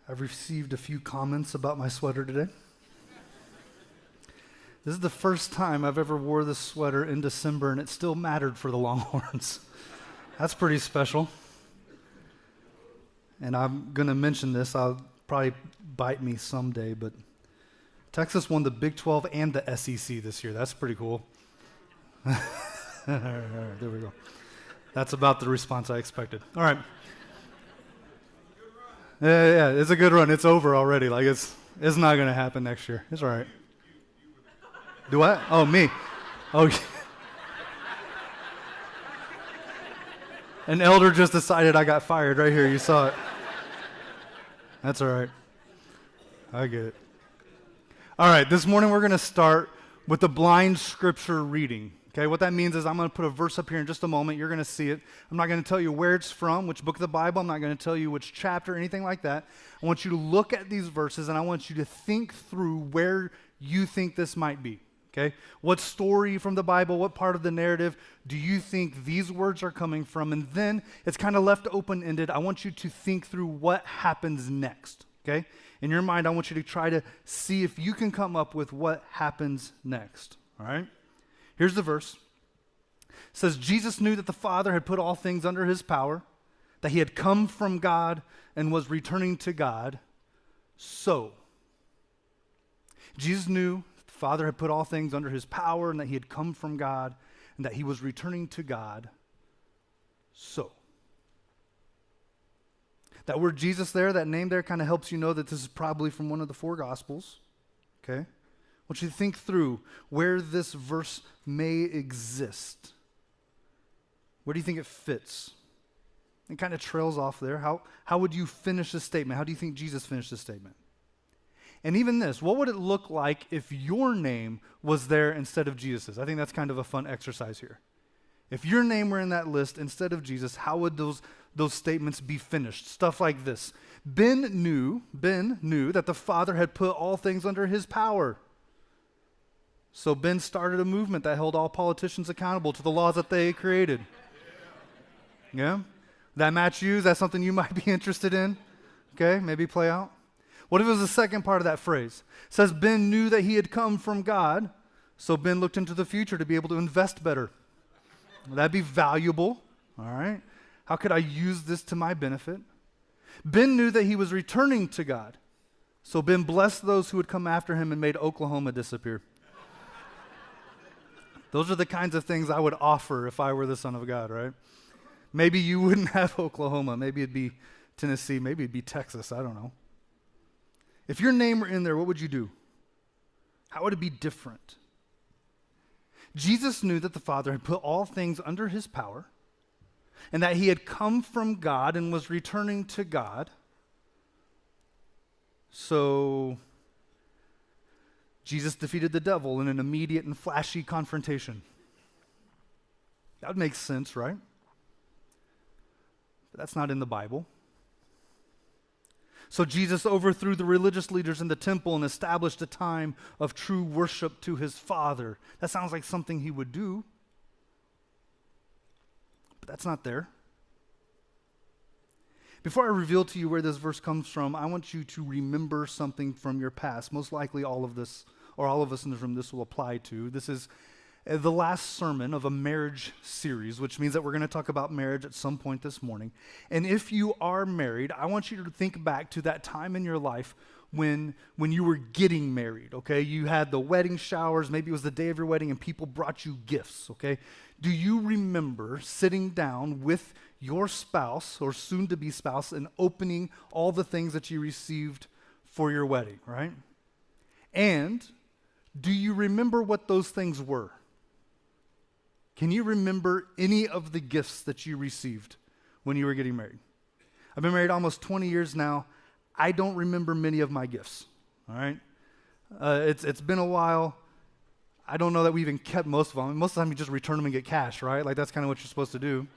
I've received a few comments about my sweater today. This is the first time I've ever wore this sweater in December, and it still mattered for the Longhorns. That's pretty special. And I'm going to mention this. I'll probably bite me someday, but Texas won the Big 12 and the SEC this year. That's pretty cool. All right, there we go. That's about the response I expected. All right. Yeah, it's a good run. It's over already. Like it's not going to happen next year. It's all right. Do what? Oh, me. Oh, an elder just decided I got fired right here. You saw it. That's all right. I get it. All right, this morning we're going to start with the blind scripture reading. Okay, what that means is I'm going to put a verse up here in just a moment. You're going to see it. I'm not going to tell you where it's from, which book of the Bible. I'm not going to tell you which chapter, anything like that. I want you to look at these verses, and I want you to think through where you think this might be. Okay, what story from the Bible, what part of the narrative do you think these words are coming from? And then it's kind of left open-ended. I want you to think through what happens next. Okay, in your mind, I want you to try to see if you can come up with what happens next. All right. Here's the verse. It says, Jesus knew that the Father had put all things under his power, that he had come from God and was returning to God. So, Jesus knew the Father had put all things under his power and that he had come from God and that he was returning to God. So, that word Jesus there, that name there kind of helps you know that this is probably from one of the four Gospels. Okay? I want you to think through where this verse may exist. Where do you think it fits? It kind of trails off there. How would you finish this statement? How do you think Jesus finished this statement? And even this, what would it look like if your name was there instead of Jesus's? I think that's kind of a fun exercise here. If your name were in that list instead of Jesus, how would those statements be finished? Stuff like this. Ben knew that the Father had put all things under his power. So Ben started a movement that held all politicians accountable to the laws that they created. Yeah? That match you? Is that something you might be interested in? Okay, maybe play out. What if it was the second part of that phrase? It says Ben knew that he had come from God, so Ben looked into the future to be able to invest better. That'd be valuable, all right? How could I use this to my benefit? Ben knew that he was returning to God, so Ben blessed those who would come after him and made Oklahoma disappear. Those are the kinds of things I would offer if I were the Son of God, right? Maybe you wouldn't have Oklahoma. Maybe it'd be Tennessee. Maybe it'd be Texas. I don't know. If your name were in there, what would you do? How would it be different? Jesus knew that the Father had put all things under his power and that he had come from God and was returning to God. So Jesus defeated the devil in an immediate and flashy confrontation. That would make sense, right? But that's not in the Bible. So Jesus overthrew the religious leaders in the temple and established a time of true worship to his Father. That sounds like something he would do. But that's not there. Before I reveal to you where this verse comes from, I want you to remember something from your past. Most likely all of this, or all of us in this room, this will apply to. This is the last sermon of a marriage series, which means that we're going to talk about marriage at some point this morning. And if you are married, I want you to think back to that time in your life when you were getting married, okay? You had the wedding showers, maybe it was the day of your wedding, and people brought you gifts, okay? Do you remember sitting down with your spouse or soon-to-be spouse and opening all the things that you received for your wedding, right? And do you remember what those things were? Can you remember any of the gifts that you received when you were getting married? I've been married almost 20 years now. I don't remember many of my gifts, all right? It's been a while. I don't know that we even kept most of them. Most of the time you just return them and get cash, right? Like that's kind of what you're supposed to do.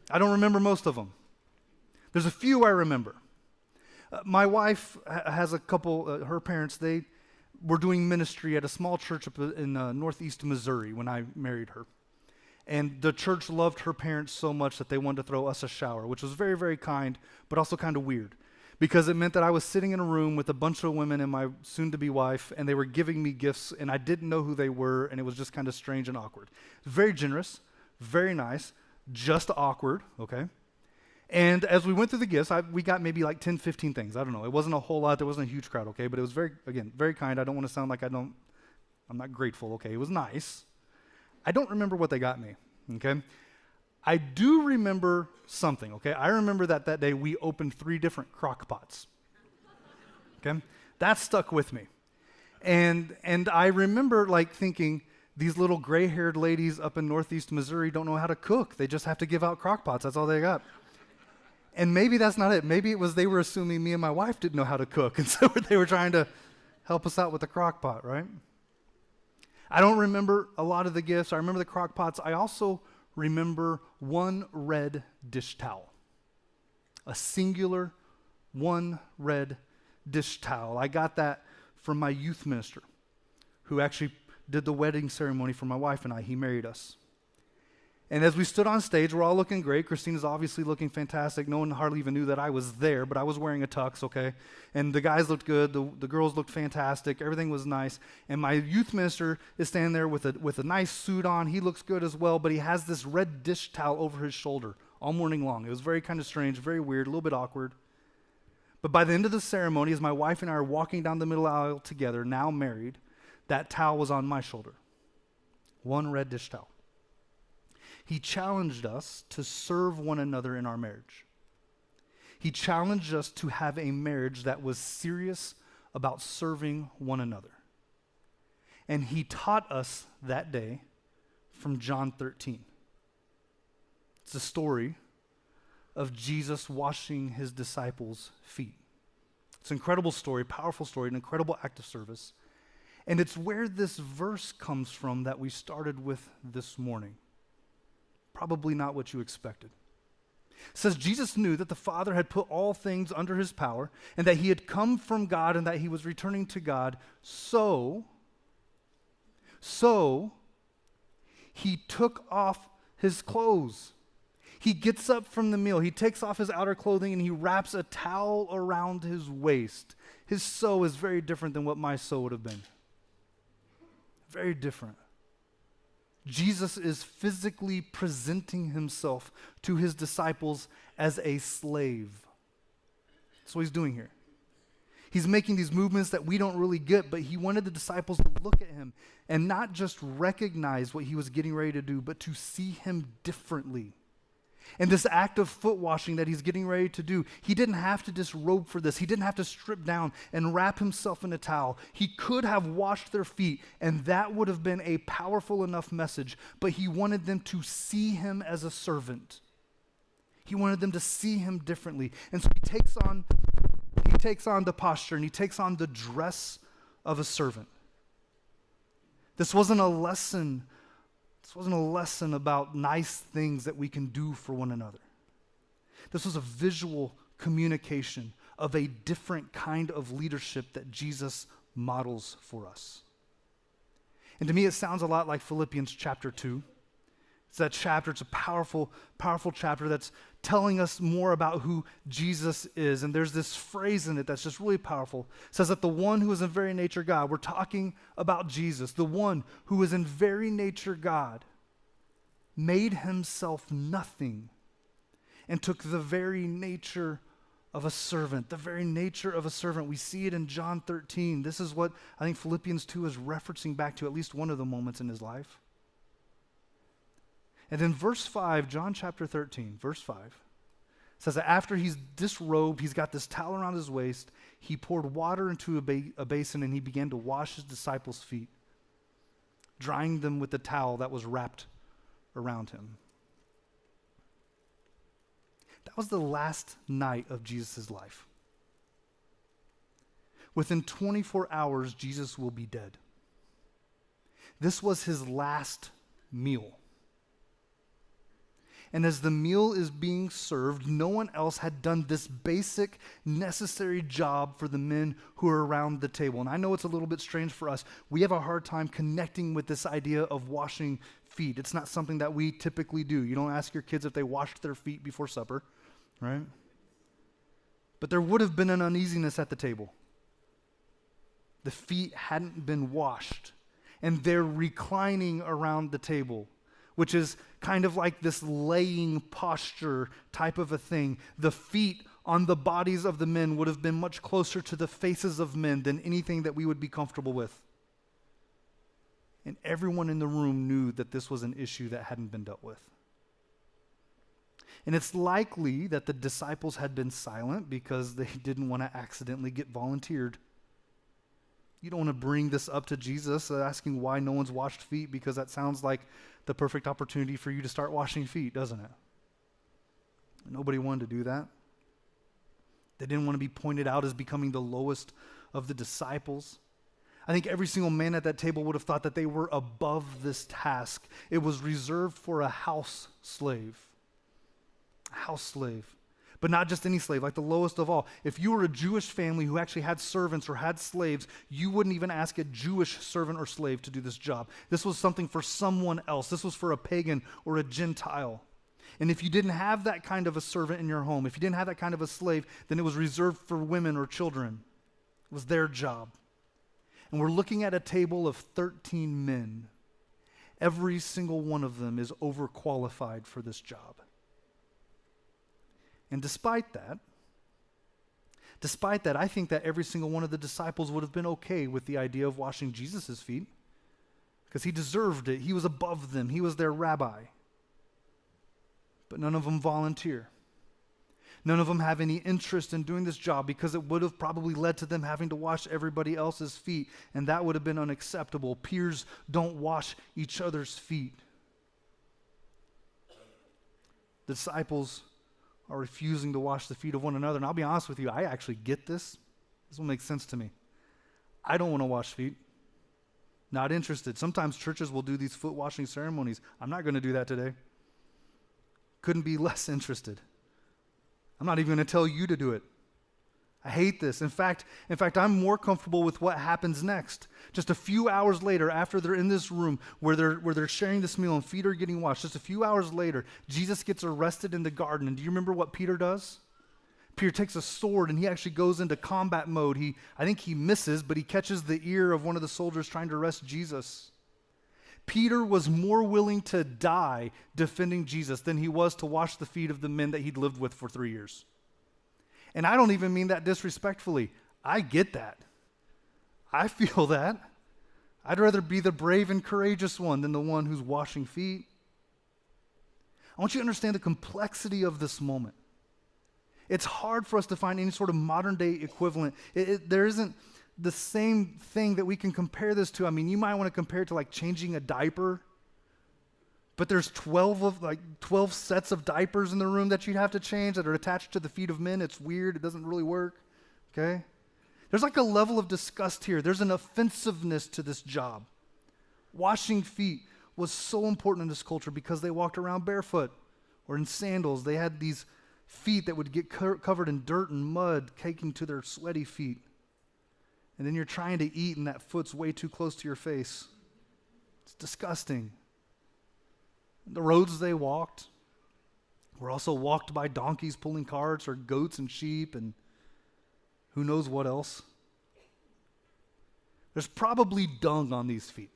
I don't remember most of them. There's a few I remember. My wife has a couple, her parents, they were doing ministry at a small church up in northeast Missouri when I married her. And the church loved her parents so much that they wanted to throw us a shower, which was very, very kind, but also kind of weird. because it meant that I was sitting in a room with a bunch of women and my soon-to-be wife, and they were giving me gifts, and I didn't know who they were, and it was just kind of strange and awkward. Very generous, very nice, just awkward, okay? And as we went through the gifts, we got maybe like 10, 15 things. I don't know. It wasn't a whole lot. There wasn't a huge crowd, okay? But it was very kind. I don't want to sound like I'm not grateful, okay? It was nice. I don't remember what they got me, okay? I do remember something, okay? I remember that day we opened 3 different crock pots, okay? That stuck with me. And I remember like thinking, these little gray-haired ladies up in Northeast Missouri don't know how to cook. They just have to give out crock pots. That's all they got. And maybe that's not it. Maybe it was they were assuming me and my wife didn't know how to cook, and so they were trying to help us out with the crock pot, right? I don't remember a lot of the gifts. I remember the crock pots. I also remember one red dish towel. A singular, one red dish towel. I got that from my youth minister, who actually did the wedding ceremony for my wife and I. He married us. And as we stood on stage, we're all looking great. Christina's obviously looking fantastic. No one hardly even knew that I was there, but I was wearing a tux, okay? And the guys looked good. The girls looked fantastic. Everything was nice. And my youth minister is standing there with a nice suit on. He looks good as well, but he has this red dish towel over his shoulder all morning long. It was very kind of strange, very weird, a little bit awkward. But by the end of the ceremony, as my wife and I are walking down the middle aisle together, now married, that towel was on my shoulder. One red dish towel. He challenged us to serve one another in our marriage. He challenged us to have a marriage that was serious about serving one another. And he taught us that day from John 13. It's a story of Jesus washing his disciples' feet. It's an incredible story, powerful story, an incredible act of service. And it's where this verse comes from that we started with this morning. Probably not what you expected. It says Jesus knew that the Father had put all things under his power and that he had come from God and that he was returning to God. So he took off his clothes. He gets up from the meal. He takes off his outer clothing and he wraps a towel around his waist. His so is very different than what my so would have been. Very different. Jesus is physically presenting himself to his disciples as a slave. That's what he's doing here. He's making these movements that we don't really get, but he wanted the disciples to look at him and not just recognize what he was getting ready to do, but to see him differently. And this act of foot washing that he's getting ready to do, he didn't have to disrobe for this. He didn't have to strip down and wrap himself in a towel. He could have washed their feet, and that would have been a powerful enough message, but he wanted them to see him as a servant. He wanted them to see him differently. And so he takes on the posture and he takes on the dress of a servant. This wasn't a lesson about nice things that we can do for one another. This was a visual communication of a different kind of leadership that Jesus models for us. And to me, it sounds a lot like Philippians chapter 2. It's that chapter. It's a powerful, powerful chapter that's telling us more about who Jesus is. And there's this phrase in it that's just really powerful. It says that the one who is in very nature God, we're talking about Jesus, the one who is in very nature God, made himself nothing and took the very nature of a servant. The very nature of a servant. We see it in John 13. This is what I think Philippians 2 is referencing back to at least one of the moments in his life. And then verse 5, John chapter 13, verse 5, says that after he's disrobed, he's got this towel around his waist, he poured water into a basin and he began to wash his disciples' feet, drying them with the towel that was wrapped around him. That was the last night of Jesus' life. Within 24 hours, Jesus will be dead. This was his last meal. And as the meal is being served, no one else had done this basic, necessary job for the men who are around the table. And I know it's a little bit strange for us. We have a hard time connecting with this idea of washing feet. It's not something that we typically do. You don't ask your kids if they washed their feet before supper, right? But there would have been an uneasiness at the table. The feet hadn't been washed, and they're reclining around the table, which is kind of like this laying posture type of a thing. The feet on the bodies of the men would have been much closer to the faces of men than anything that we would be comfortable with. And everyone in the room knew that this was an issue that hadn't been dealt with. And it's likely that the disciples had been silent because they didn't want to accidentally get volunteered. You don't want to bring this up to Jesus, asking why no one's washed feet, because that sounds like the perfect opportunity for you to start washing feet, doesn't it? Nobody wanted to do that. They didn't want to be pointed out as becoming the lowest of the disciples. I think every single man at that table would have thought that they were above this task. It was reserved for a house slave. A house slave. But not just any slave, like the lowest of all. If you were a Jewish family who actually had servants or had slaves, you wouldn't even ask a Jewish servant or slave to do this job. This was something for someone else. This was for a pagan or a Gentile. And if you didn't have that kind of a servant in your home, if you didn't have that kind of a slave, then it was reserved for women or children. It was their job. And we're looking at a table of 13 men. Every single one of them is overqualified for this job. And despite that, I think that every single one of the disciples would have been okay with the idea of washing Jesus' feet, because he deserved it. He was above them. He was their rabbi. But none of them volunteer. None of them have any interest in doing this job, because it would have probably led to them having to wash everybody else's feet, and that would have been unacceptable. Peers don't wash each other's feet. The disciples are refusing to wash the feet of one another. And I'll be honest with you, I actually get this. This will make sense to me. I don't want to wash feet. Not interested. Sometimes churches will do these foot washing ceremonies. I'm not going to do that today. Couldn't be less interested. I'm not even going to tell you to do it. I hate this. In fact, I'm more comfortable with what happens next. Just a few hours later, after they're in this room where they're sharing this meal and feet are getting washed, just a few hours later, Jesus gets arrested in the garden. And do you remember what Peter does? Peter takes a sword and he actually goes into combat mode. I think he misses, but he catches the ear of one of the soldiers trying to arrest Jesus. Peter was more willing to die defending Jesus than he was to wash the feet of the men that he'd lived with for 3 years. And I don't even mean that disrespectfully. I get that. I feel that. I'd rather be the brave and courageous one than the one who's washing feet. I want you to understand the complexity of this moment. It's hard for us to find any sort of modern day equivalent. There isn't the same thing that we can compare this to. I mean, you might want to compare it to like changing a diaper. But there's 12 sets of diapers in the room that you'd have to change that are attached to the feet of men. It's weird. It doesn't really work. Okay? There's like a level of disgust here. There's an offensiveness to this job. Washing feet was so important in this culture because they walked around barefoot or in sandals. They had these feet that would get covered in dirt and mud, caking to their sweaty feet. And then you're trying to eat and that foot's way too close to your face. It's disgusting. The roads they walked were also walked by donkeys pulling carts or goats and sheep and who knows what else. There's probably dung on these feet.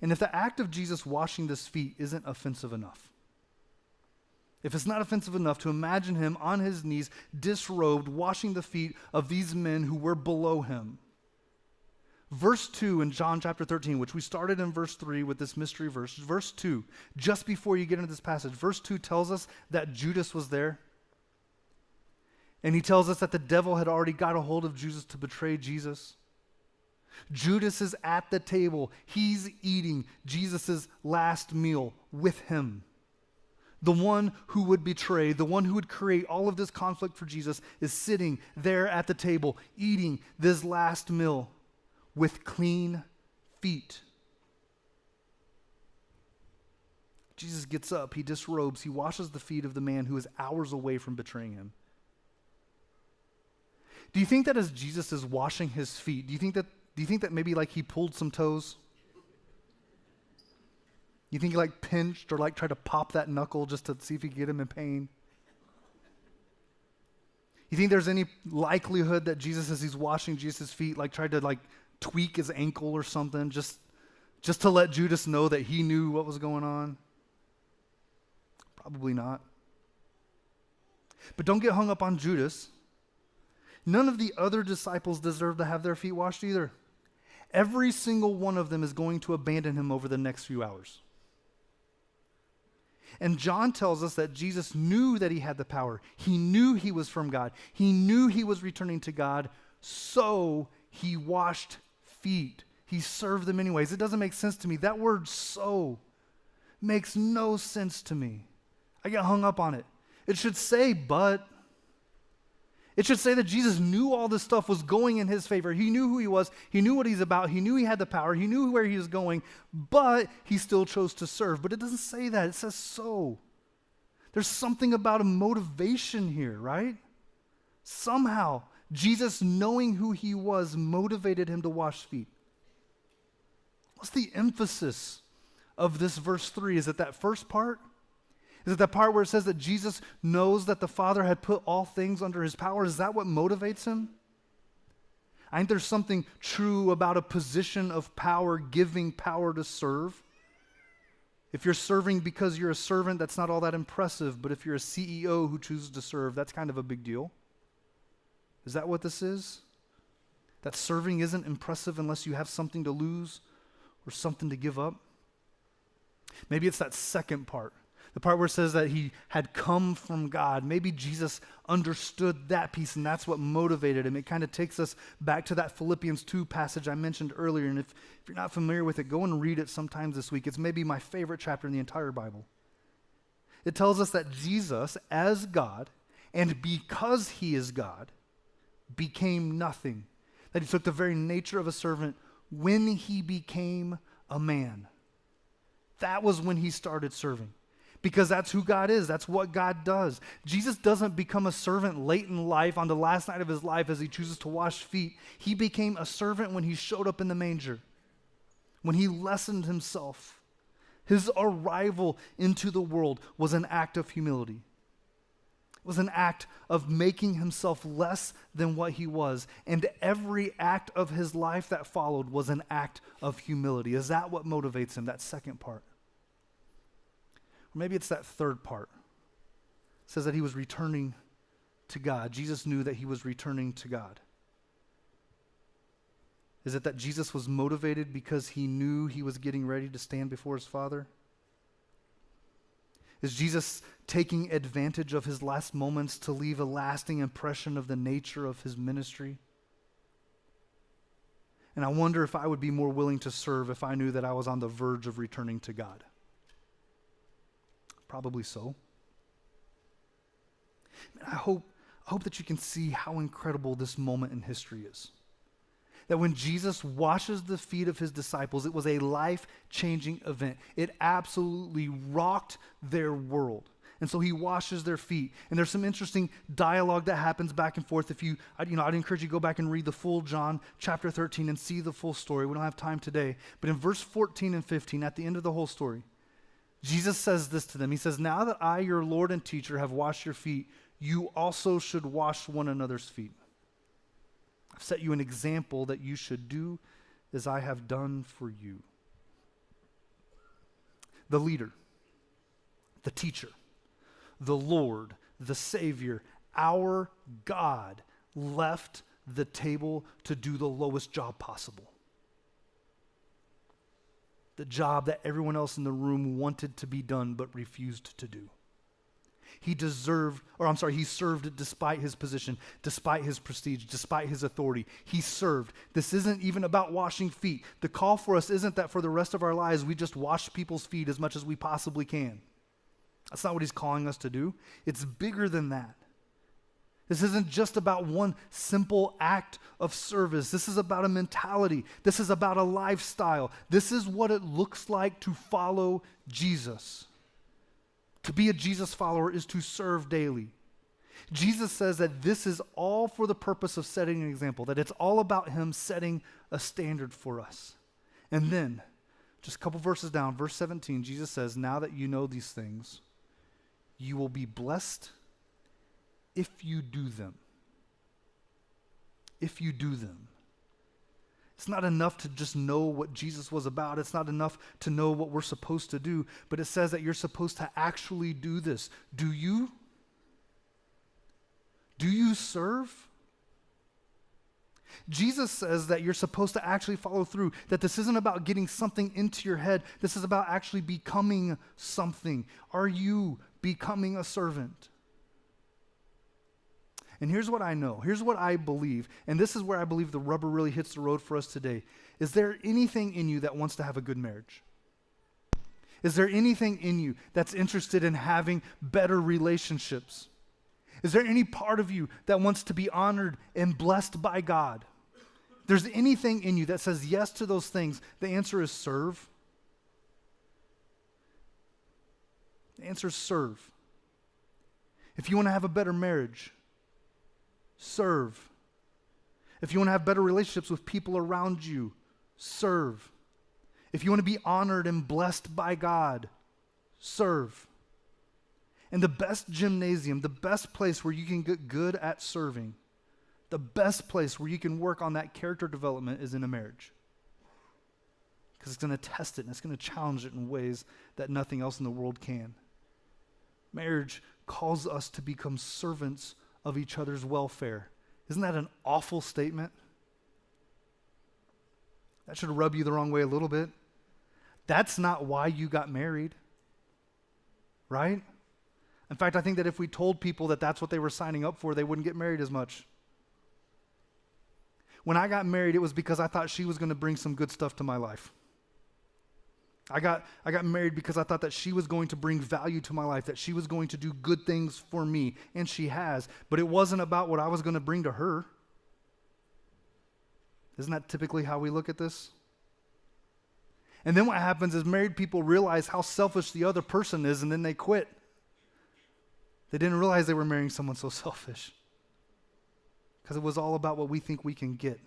And if the act of Jesus washing this feet isn't offensive enough, if it's not offensive enough to imagine him on his knees, disrobed, washing the feet of these men who were below him, Verse 2 in John chapter 13, which we started in verse 3 with this mystery verse, verse 2, just before you get into this passage, verse 2 tells us that Judas was there. And he tells us that the devil had already got a hold of Judas to betray Jesus. Judas is at the table. He's eating Jesus' last meal with him. The one who would betray, the one who would create all of this conflict for Jesus is sitting there at the table, eating this last meal with clean feet. Jesus gets up, he disrobes, he washes the feet of the man who is hours away from betraying him. Do you think that as Jesus is washing his feet, do you think that maybe like he pulled some toes? You think he like pinched or like tried to pop that knuckle just to see if he could get him in pain? You think there's any likelihood that Jesus, as he's washing Jesus' feet, tried to tweak his ankle or something just to let Judas know that he knew what was going on? Probably not. But don't get hung up on Judas. None of the other disciples deserve to have their feet washed either. Every single one of them is going to abandon him over the next few hours. And John tells us that Jesus knew that he had the power. He knew he was from God. He knew he was returning to God, so he washed feet. He served them anyways. It doesn't make sense to me. That word "so" makes no sense to me. I get hung up on it. It should say "but." It should say that Jesus knew all this stuff was going in his favor. He knew who he was. He knew what he's about. He knew he had the power. He knew where he was going, but he still chose to serve. But it doesn't say that. It says "so." There's something about a motivation here, right? Somehow, Jesus, knowing who he was, motivated him to wash feet. What's the emphasis of this verse 3? Is it that first part? Is it that part where it says that Jesus knows that the Father had put all things under his power? Is that what motivates him? I think there's something true about a position of power giving power to serve. If you're serving because you're a servant, that's not all that impressive. But if you're a CEO who chooses to serve, that's kind of a big deal. Is that what this is? That serving isn't impressive unless you have something to lose or something to give up? Maybe it's that second part. The part where it says that he had come from God. Maybe Jesus understood that piece, and that's what motivated him. It kind of takes us back to that Philippians 2 passage I mentioned earlier. And if you're not familiar with it, go and read it sometime this week. It's maybe my favorite chapter in the entire Bible. It tells us that Jesus, as God, and because he is God, became nothing. That he took the very nature of a servant when he became a man. That was when he started serving. Because that's who God is. That's what God does. Jesus doesn't become a servant late in life on the last night of his life as he chooses to wash feet. He became a servant when he showed up in the manger, when he lessened himself. His arrival into the world was an act of humility. It was an act of making himself less than what he was. And every act of his life that followed was an act of humility. Is that what motivates him, that second part? Or maybe it's that third part. It says that he was returning to God. Jesus knew that he was returning to God. Is it that Jesus was motivated because he knew he was getting ready to stand before his Father? Is Jesus taking advantage of his last moments to leave a lasting impression of the nature of his ministry? And I wonder if I would be more willing to serve if I knew that I was on the verge of returning to God. Probably so. I hope that you can see how incredible this moment in history is. That when Jesus washes the feet of his disciples, it was a life-changing event. It absolutely rocked their world. And so he washes their feet. And there's some interesting dialogue that happens back and forth. I'd encourage you to go back and read the full John chapter 13 and see the full story. We don't have time today. But in verse 14 and 15, at the end of the whole story, Jesus says this to them. He says, "Now that I, your Lord and teacher, have washed your feet, you also should wash one another's feet. I've set you an example that you should do as I have done for you." The leader, the teacher, the Lord, the Savior, our God left the table to do the lowest job possible. The job that everyone else in the room wanted to be done but refused to do. He served despite his position, despite his prestige, despite his authority. He served. This isn't even about washing feet. The call for us isn't that for the rest of our lives we just wash people's feet as much as we possibly can. That's not what he's calling us to do. It's bigger than that. This isn't just about one simple act of service. This is about a mentality. This is about a lifestyle. This is what it looks like to follow Jesus. To be a Jesus follower is to serve daily. Jesus says that this is all for the purpose of setting an example, that it's all about him setting a standard for us. And then, just a couple verses down, verse 17, Jesus says, "Now that you know these things, you will be blessed if you do them." if you do them. It's not enough to just know what Jesus was about. It's not enough to know what we're supposed to do, but it says that you're supposed to actually do this. Do you? Do you serve? Jesus says that you're supposed to actually follow through, that this isn't about getting something into your head. This is about actually becoming something. Are you becoming a servant? And here's what I know. Here's what I believe. And this is where I believe the rubber really hits the road for us today. Is there anything in you that wants to have a good marriage? Is there anything in you that's interested in having better relationships? Is there any part of you that wants to be honored and blessed by God? If there's anything in you that says yes to those things, the answer is serve. The answer is serve. If you want to have a better marriage, serve. If you want to have better relationships with people around you, serve. If you want to be honored and blessed by God, serve. And the best gymnasium, the best place where you can get good at serving, the best place where you can work on that character development is in a marriage. Because it's going to test it and it's going to challenge it in ways that nothing else in the world can. Marriage calls us to become servants of each other's welfare. Isn't that an awful statement? That should rub you the wrong way a little bit. That's not why you got married, right? In fact, I think that if we told people that that's what they were signing up for, they wouldn't get married as much. When I got married, it was because I thought she was going to bring some good stuff to my life. I got married because I thought that she was going to bring value to my life, that she was going to do good things for me, and she has. But it wasn't about what I was going to bring to her. Isn't that typically how we look at this? And then what happens is married people realize how selfish the other person is, and then they quit. They didn't realize they were marrying someone so selfish. Because it was all about what we think we can get.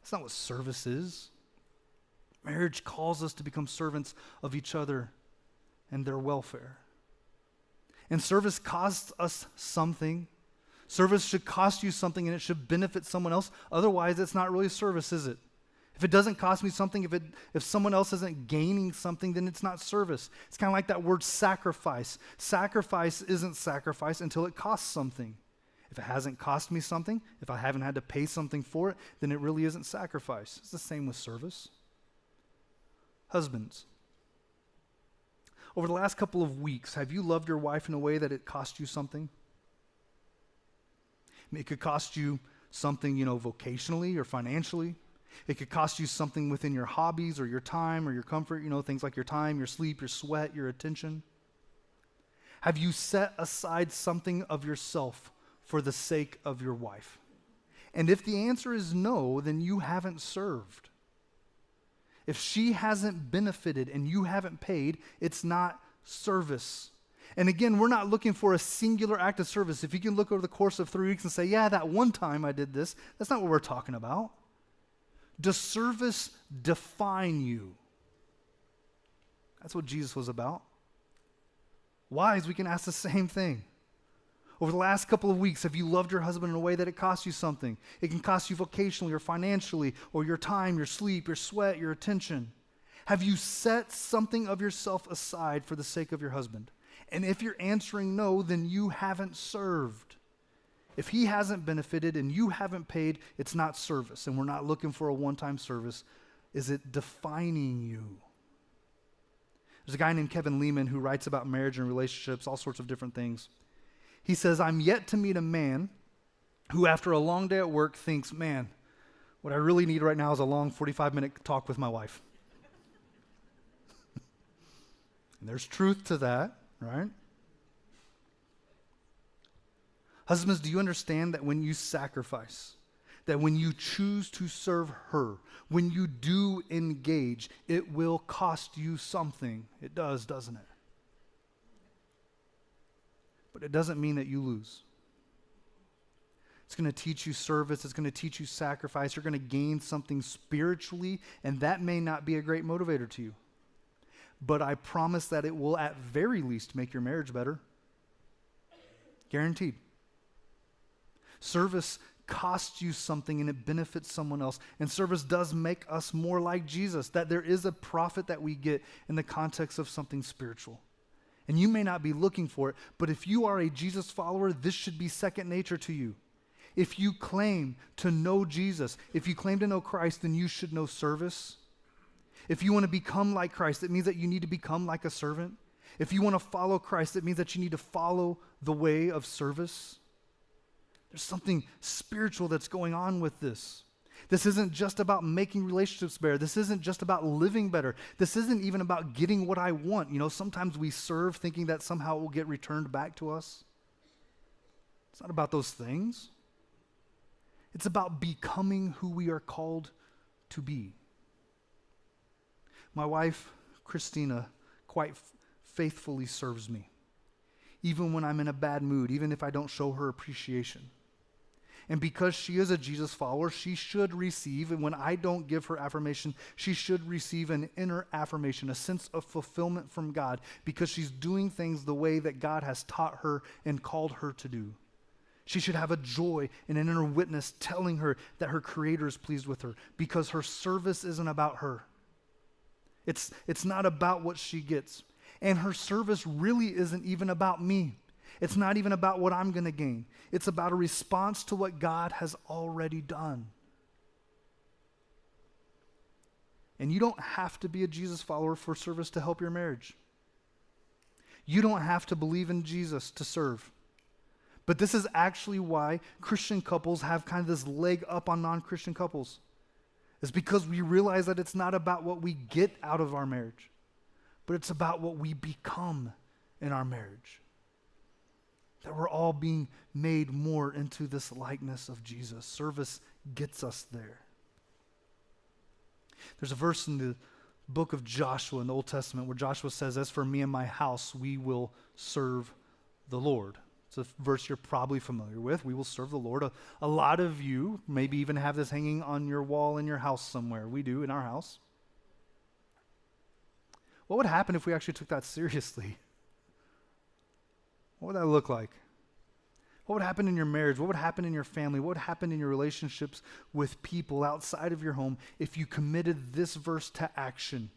That's not what service is. Marriage calls us to become servants of each other and their welfare. And service costs us something. Service should cost you something and it should benefit someone else. Otherwise, it's not really service, is it? If it doesn't cost me something, if someone else isn't gaining something, then it's not service. It's kind of like that word sacrifice. Sacrifice isn't sacrifice until it costs something. If it hasn't cost me something, if I haven't had to pay something for it, then it really isn't sacrifice. It's the same with service. Husbands, over the last couple of weeks, have you loved your wife in a way that it cost you something? I mean, it could cost you something, vocationally or financially. It could cost you something within your hobbies or your time or your comfort, things like your time, your sleep, your sweat, your attention. Have you set aside something of yourself for the sake of your wife? And if the answer is no, then you haven't served. If she hasn't benefited and you haven't paid, it's not service. And again, we're not looking for a singular act of service. If you can look over the course of 3 weeks and say, yeah, that one time I did this, that's not what we're talking about. Does service define you? That's what Jesus was about. Wives, we can ask the same thing. Over the last couple of weeks, have you loved your husband in a way that it costs you something? It can cost you vocationally or financially, or your time, your sleep, your sweat, your attention. Have you set something of yourself aside for the sake of your husband? And if you're answering no, then you haven't served. If he hasn't benefited and you haven't paid, it's not service. And we're not looking for a one-time service. Is it defining you? There's a guy named Kevin Leman who writes about marriage and relationships, all sorts of different things. He says, I'm yet to meet a man who after a long day at work thinks, man, what I really need right now is a long 45-minute talk with my wife. And there's truth to that, right? Husbands, do you understand that when you sacrifice, that when you choose to serve her, when you do engage, it will cost you something? It does, doesn't it? But it doesn't mean that you lose. It's going to teach you service. It's going to teach you sacrifice. You're going to gain something spiritually, and that may not be a great motivator to you. But I promise that it will at very least make your marriage better. Guaranteed. Service costs you something and it benefits someone else. And service does make us more like Jesus, that there is a profit that we get in the context of something spiritual. And you may not be looking for it, but if you are a Jesus follower, this should be second nature to you. If you claim to know Jesus, if you claim to know Christ, then you should know service. If you want to become like Christ, it means that you need to become like a servant. If you want to follow Christ, it means that you need to follow the way of service. There's something spiritual that's going on with this. This isn't just about making relationships better. This isn't just about living better. This isn't even about getting what I want. You know, sometimes we serve thinking that somehow it will get returned back to us. It's not about those things. It's about becoming who we are called to be. My wife, Christina, quite faithfully serves me, even when I'm in a bad mood, even if I don't show her appreciation. And because she is a Jesus follower, she should receive, and when I don't give her affirmation, she should receive an inner affirmation, a sense of fulfillment from God, because she's doing things the way that God has taught her and called her to do. She should have a joy and an inner witness telling her that her Creator is pleased with her, because her service isn't about her. It's not about what she gets. And her service really isn't even about me. It's not even about what I'm going to gain. It's about a response to what God has already done. And you don't have to be a Jesus follower for service to help your marriage. You don't have to believe in Jesus to serve. But this is actually why Christian couples have kind of this leg up on non-Christian couples. It's because we realize that it's not about what we get out of our marriage, but it's about what we become in our marriage. That we're all being made more into this likeness of Jesus. Service gets us there. There's a verse in the book of Joshua in the Old Testament where Joshua says, "As for me and my house, we will serve the Lord." It's a verse you're probably familiar with. We will serve the Lord. A lot of you maybe even have this hanging on your wall in your house somewhere. We do in our house. What would happen if we actually took that seriously? What would that look like? What would happen in your marriage? What would happen in your family? What would happen in your relationships with people outside of your home if you committed this verse to action?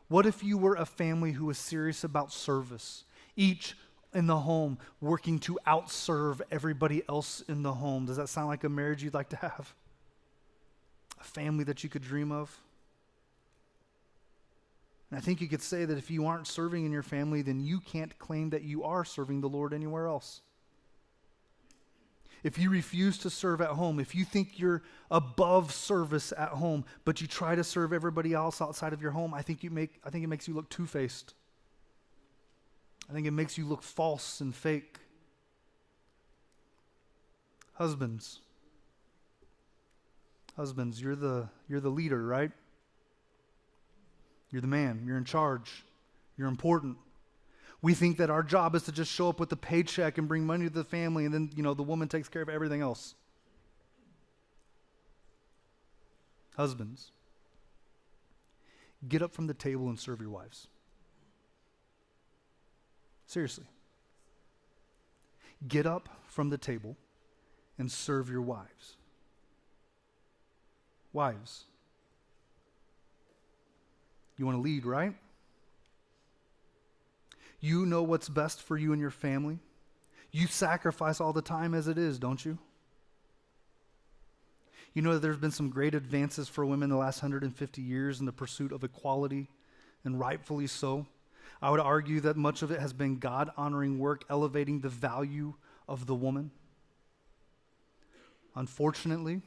What if you were a family who was serious about service, each in the home working to outserve everybody else in the home? Does that sound like a marriage you'd like to have? A family that you could dream of? And I think you could say that if you aren't serving in your family, then you can't claim that you are serving the Lord anywhere else. If you refuse to serve at home, if you think you're above service at home, but you try to serve everybody else outside of your home, I think it makes you look two-faced. I think it makes you look false and fake. Husbands, you're the leader, right? You're the man. You're in charge. You're important. We think that our job is to just show up with the paycheck and bring money to the family, and then, the woman takes care of everything else. Husbands, get up from the table and serve your wives. Seriously. Get up from the table and serve your wives. Wives, you want to lead, right? You know what's best for you and your family. You sacrifice all the time as it is, don't you? You know that there's been some great advances for women in the last 150 years in the pursuit of equality, and rightfully so. I would argue that much of it has been God-honoring work, elevating the value of the woman. Unfortunately,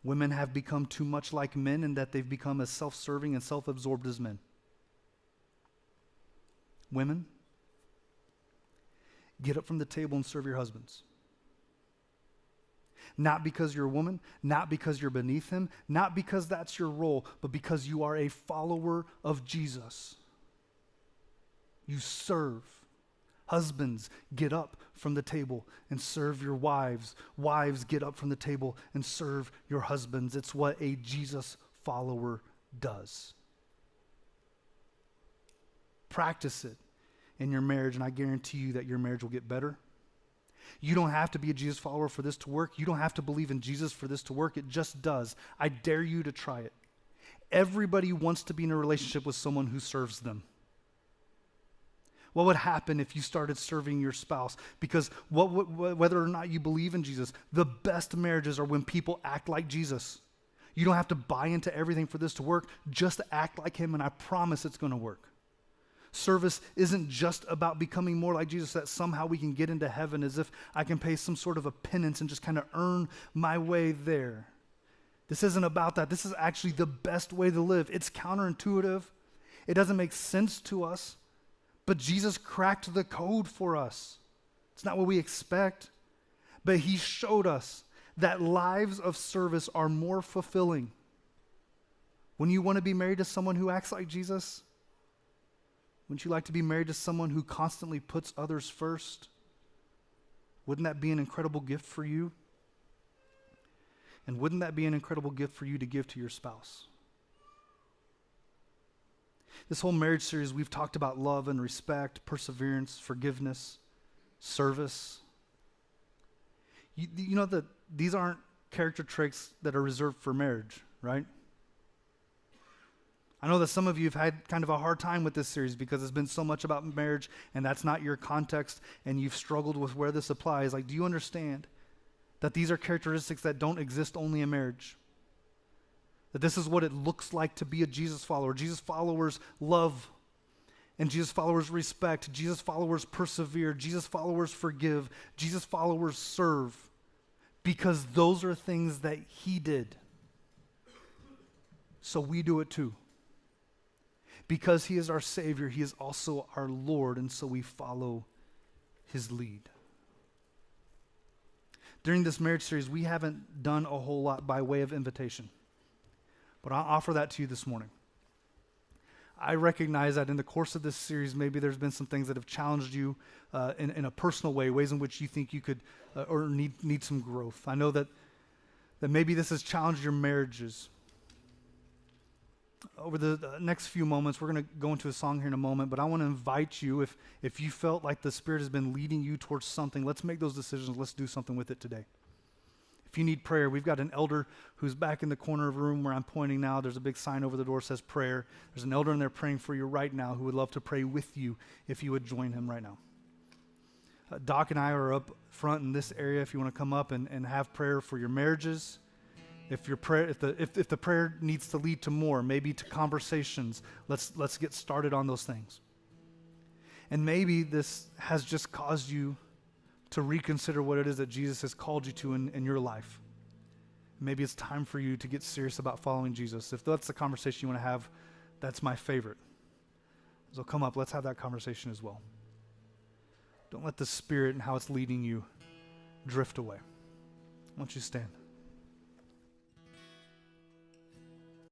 women have become too much like men in that they've become as self-serving and self-absorbed as men. Women, get up from the table and serve your husbands. Not because you're a woman, not because you're beneath him, not because that's your role, but because you are a follower of Jesus. You serve. Husbands, get up from the table and serve your wives. Wives, get up from the table and serve your husbands. It's what a Jesus follower does. Practice it in your marriage, and I guarantee you that your marriage will get better. You don't have to be a Jesus follower for this to work. You don't have to believe in Jesus for this to work. It just does. I dare you to try it. Everybody wants to be in a relationship with someone who serves them. What would happen if you started serving your spouse? Because whether or not you believe in Jesus, the best marriages are when people act like Jesus. You don't have to buy into everything for this to work. Just act like him, and I promise it's going to work. Service isn't just about becoming more like Jesus, that somehow we can get into heaven as if I can pay some sort of a penance and just kind of earn my way there. This isn't about that. This is actually the best way to live. It's counterintuitive. It doesn't make sense to us, but Jesus cracked the code for us. It's not what we expect, but he showed us that lives of service are more fulfilling. When you want to be married to someone who acts like Jesus, wouldn't you like to be married to someone who constantly puts others first? Wouldn't that be an incredible gift for you? And wouldn't that be an incredible gift for you to give to your spouse? This whole marriage series, we've talked about love and respect, perseverance, forgiveness, service. You know that these aren't character traits that are reserved for marriage, right? I know that some of you have had kind of a hard time with this series because it's been so much about marriage and that's not your context and you've struggled with where this applies. Like, do you understand that these are characteristics that don't exist only in marriage? That this is what it looks like to be a Jesus follower. Jesus followers love, and Jesus followers respect. Jesus followers persevere. Jesus followers forgive. Jesus followers serve, because those are things that he did. So we do it too. Because he is our Savior, he is also our Lord, and so we follow his lead. During this marriage series, we haven't done a whole lot by way of invitation, but I'll offer that to you this morning. I recognize that in the course of this series, maybe there's been some things that have challenged you in a personal way, ways in which you think you could or need some growth. I know that maybe this has challenged your marriages. Over the next few moments, we're going to go into a song here in a moment, but I want to invite you, if you felt like the Spirit has been leading you towards something, let's make those decisions. Let's do something with it today. If you need prayer, we've got an elder who's back in the corner of the room where I'm pointing now. There's a big sign over the door that says prayer. There's an elder in there praying for you right now who would love to pray with you if you would join him right now. Doc and I are up front in this area if you want to come up and have prayer for your marriages. If the prayer needs to lead to more, maybe to conversations, let's get started on those things. And maybe this has just caused you to reconsider what it is that Jesus has called you to in your life. Maybe it's time for you to get serious about following Jesus. If that's the conversation you want to have, that's my favorite. So come up, let's have that conversation as well. Don't let the Spirit and how it's leading you drift away. Why don't you stand?